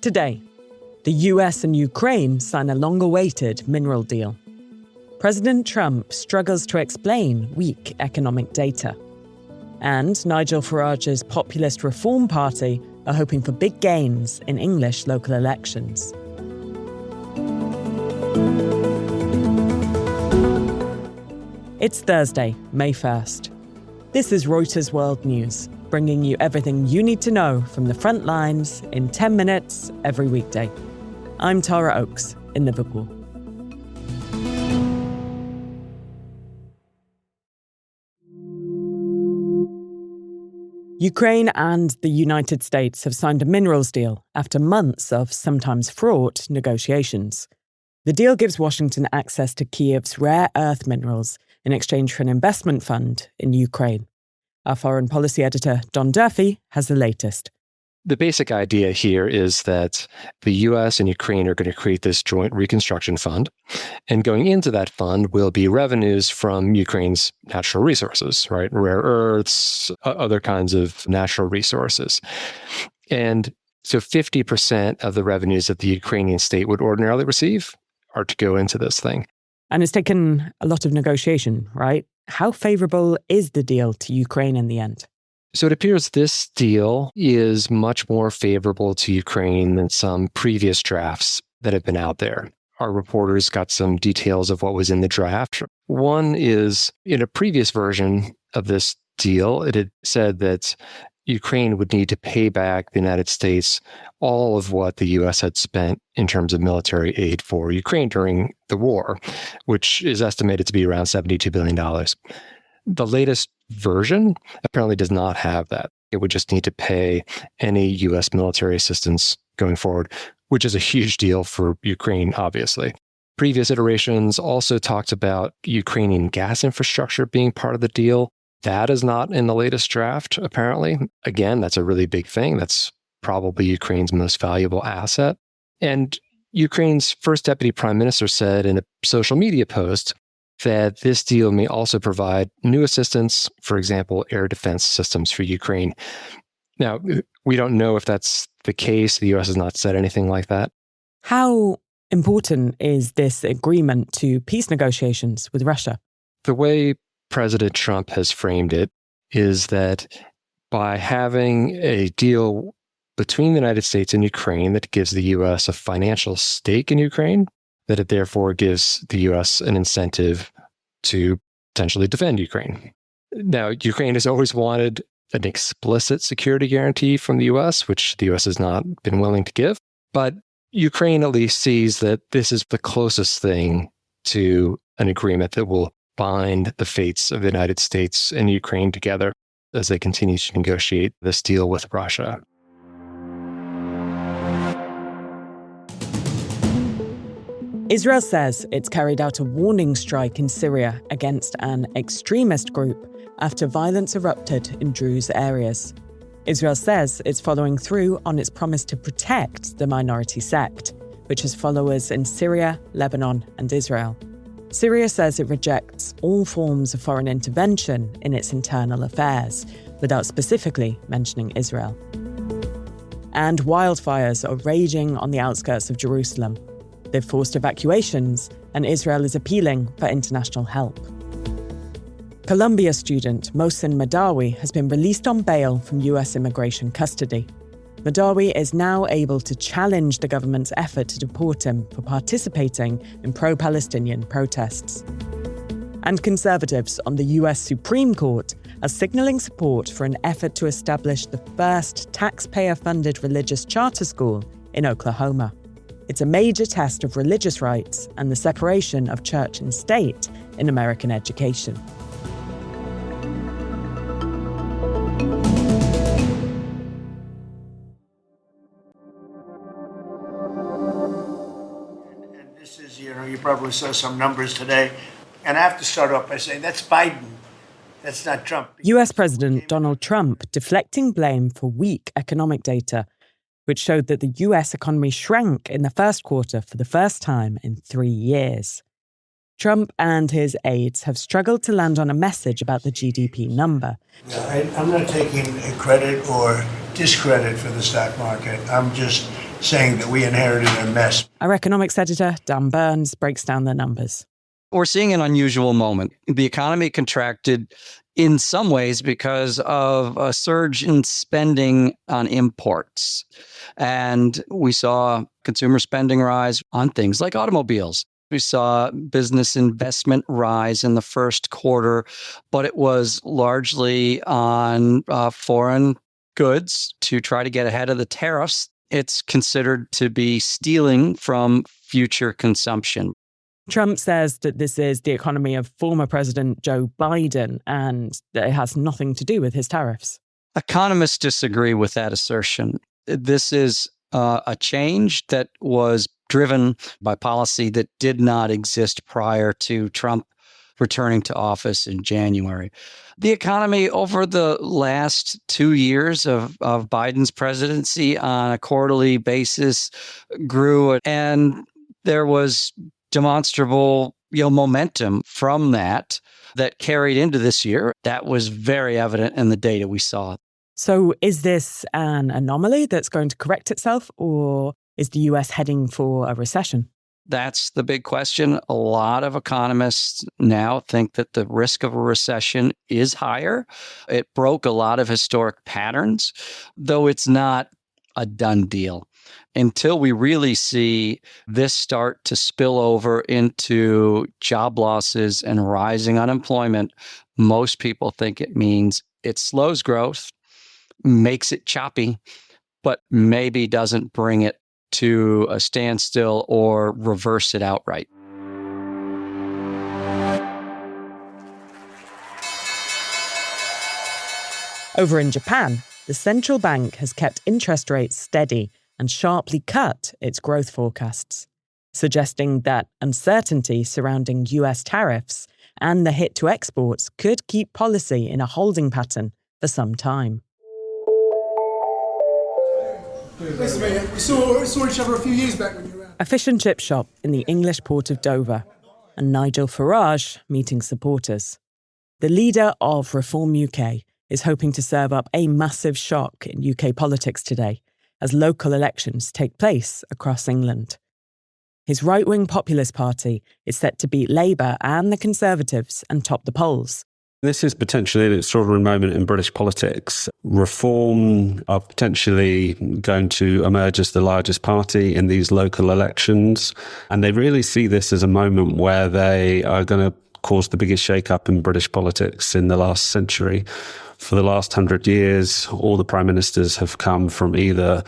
Today, the US and Ukraine sign a long-awaited mineral deal. President Trump struggles to explain weak economic data. And Nigel Farage's populist Reform Party are hoping for big gains in English local elections. It's Thursday, May 1st. This is Reuters World News, bringing you everything you need to know from the front lines in 10 minutes every weekday. I'm Tara Oakes in Liverpool. Ukraine and the United States have signed a minerals deal after months of sometimes fraught negotiations. The deal gives Washington access to Kyiv's rare earth minerals in exchange for an investment fund in Ukraine. Our foreign policy editor, Don Durfee, has the latest. The basic idea here is that the U.S. and Ukraine are going to create this joint reconstruction fund, and going into that fund will be revenues from Ukraine's natural resources, right? Rare earths, other kinds of natural resources. And so 50% of the revenues that the Ukrainian state would ordinarily receive are to go into this thing. And it's taken a lot of negotiation, right? How favorable is the deal to Ukraine in the end? So it appears this deal is much more favorable to Ukraine than some previous drafts that have been out there. Our reporters got some details of what was in the draft. One is, in a previous version of this deal, it had said that Ukraine would need to pay back the United States all of what the U.S. had spent in terms of military aid for Ukraine during the war, which is estimated to be around $72 billion. The latest version apparently does not have that. It would just need to pay any U.S. military assistance going forward, which is a huge deal for Ukraine, obviously. Previous iterations also talked about Ukrainian gas infrastructure being part of the deal. That is not in the latest draft, apparently. Again, that's a really big thing. That's probably Ukraine's most valuable asset. And Ukraine's first deputy prime minister said in a social media post that this deal may also provide new assistance, for example, air defense systems for Ukraine. Now, we don't know if that's the case. The U.S. has not said anything like that. How important is this agreement to peace negotiations with Russia? The way President Trump has framed it is that by having a deal between the United States and Ukraine that gives the U.S. a financial stake in Ukraine, that it therefore gives the U.S. an incentive to potentially defend Ukraine. Now, Ukraine has always wanted an explicit security guarantee from the U.S., which the U.S. has not been willing to give. But Ukraine at least sees that this is the closest thing to an agreement that will bind the fates of the United States and Ukraine together as they continue to negotiate this deal with Russia. Israel says it's carried out a warning strike in Syria against an extremist group after violence erupted in Druze areas. Israel says it's following through on its promise to protect the minority sect, which has followers in Syria, Lebanon, and Israel. Syria says it rejects all forms of foreign intervention in its internal affairs, without specifically mentioning Israel. And wildfires are raging on the outskirts of Jerusalem. They've forced evacuations, and Israel is appealing for international help. Columbia student Mohsen Madawi has been released on bail from US immigration custody. Madawi is now able to challenge the government's effort to deport him for participating in pro-Palestinian protests. And conservatives on the US Supreme Court are signalling support for an effort to establish the first taxpayer-funded religious charter school in Oklahoma. It's a major test of religious rights and the separation of church and state in American education. This is, you probably saw some numbers today. And I have to start off by saying that's Biden. That's not Trump. US President Donald Trump deflecting blame for weak economic data, which showed that the US economy shrank in the first quarter for the first time in 3 years. Trump and his aides have struggled to land on a message about the GDP number. I'm not taking credit or discredit for the stock market. I'm just saying that we inherited a mess. Our economics editor, Dan Burns, breaks down the numbers. We're seeing an unusual moment. The economy contracted in some ways because of a surge in spending on imports. And we saw consumer spending rise on things like automobiles. We saw business investment rise in the first quarter, but it was largely on foreign goods to try to get ahead of the tariffs. It's considered to be stealing from future consumption. Trump says that this is the economy of former President Joe Biden and that it has nothing to do with his tariffs. Economists disagree with that assertion. This is a change that was driven by policy that did not exist prior to Trump returning to office in January. The economy over the last 2 years of Biden's presidency on a quarterly basis grew, and there was demonstrable momentum from that carried into this year. That was very evident in the data we saw. So is this an anomaly that's going to correct itself, or is the US heading for a recession? That's the big question. A lot of economists now think that the risk of a recession is higher. It broke a lot of historic patterns, though it's not a done deal. Until we really see this start to spill over into job losses and rising unemployment, most people think it means it slows growth, makes it choppy, but maybe doesn't bring it to a standstill or reverse it outright. Over in Japan, the central bank has kept interest rates steady and sharply cut its growth forecasts, suggesting that uncertainty surrounding US tariffs and the hit to exports could keep policy in a holding pattern for some time. Nice to meet you. We saw each other a few years back when you were out. A fish and chip shop in the English port of Dover, and Nigel Farage meeting supporters. The leader of Reform UK is hoping to serve up a massive shock in UK politics today as local elections take place across England. His right-wing populist party is set to beat Labour and the Conservatives and top the polls. This is potentially an extraordinary moment in British politics. Reform are potentially going to emerge as the largest party in these local elections. And they really see this as a moment where they are going to cause the biggest shake-up in British politics in the last century. For the last 100 years, all the prime ministers have come from either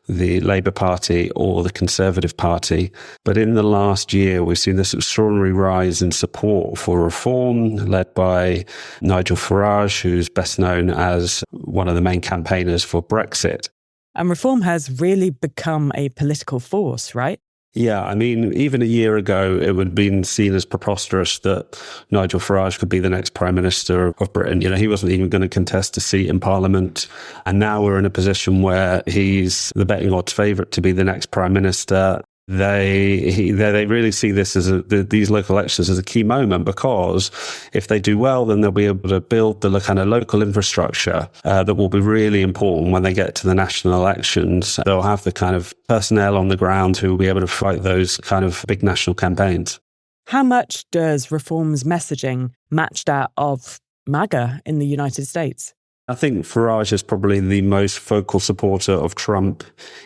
the Labour Party or the Conservative Party. But in the last year, we've seen this extraordinary rise in support for reform, led by Nigel Farage, who's best known as one of the main campaigners for Brexit. And reform has really become a political force, right? Yeah, I mean, even a year ago, it would have been seen as preposterous that Nigel Farage could be the next Prime Minister of Britain. He wasn't even going to contest a seat in Parliament. And now we're in a position where he's the betting odds favourite to be the next Prime Minister. They really see this as these local elections as a key moment, because if they do well, then they'll be able to build the kind of local infrastructure that will be really important when they get to the national elections. They'll have the kind of personnel on the ground who will be able to fight those kind of big national campaigns. How much does reform's messaging match that of MAGA in the United States? I think Farage is probably the most vocal supporter of Trump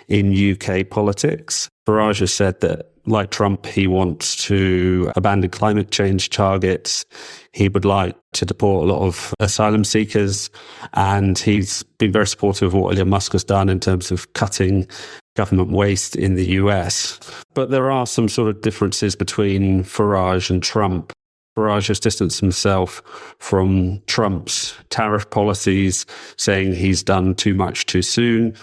in UK politics. Farage has said that, like Trump, he wants to abandon climate change targets. He would like to deport a lot of asylum seekers. And he's been very supportive of what Elon Musk has done in terms of cutting government waste in the US. But there are some sort of differences between Farage and Trump. Farage has distanced himself from Trump's tariff policies, saying he's done too much too soon.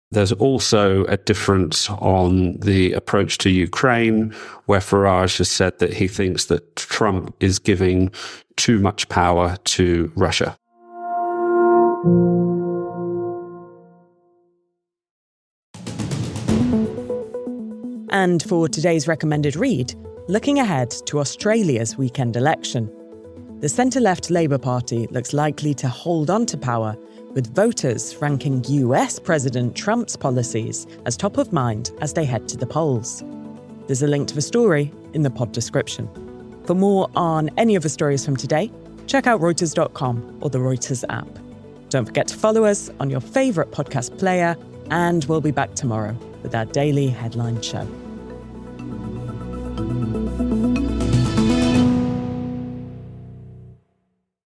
There's also a difference on the approach to Ukraine, where Farage has said that he thinks that Trump is giving too much power to Russia. And for today's recommended read, looking ahead to Australia's weekend election. the centre-left Labour Party looks likely to hold on to power, with voters ranking US President Trump's policies as top of mind as they head to the polls. There's a link to the story in the pod description. For more on any of the stories from today, check out Reuters.com or the Reuters app. Don't forget to follow us on your favourite podcast player, and we'll be back tomorrow with our daily headline show.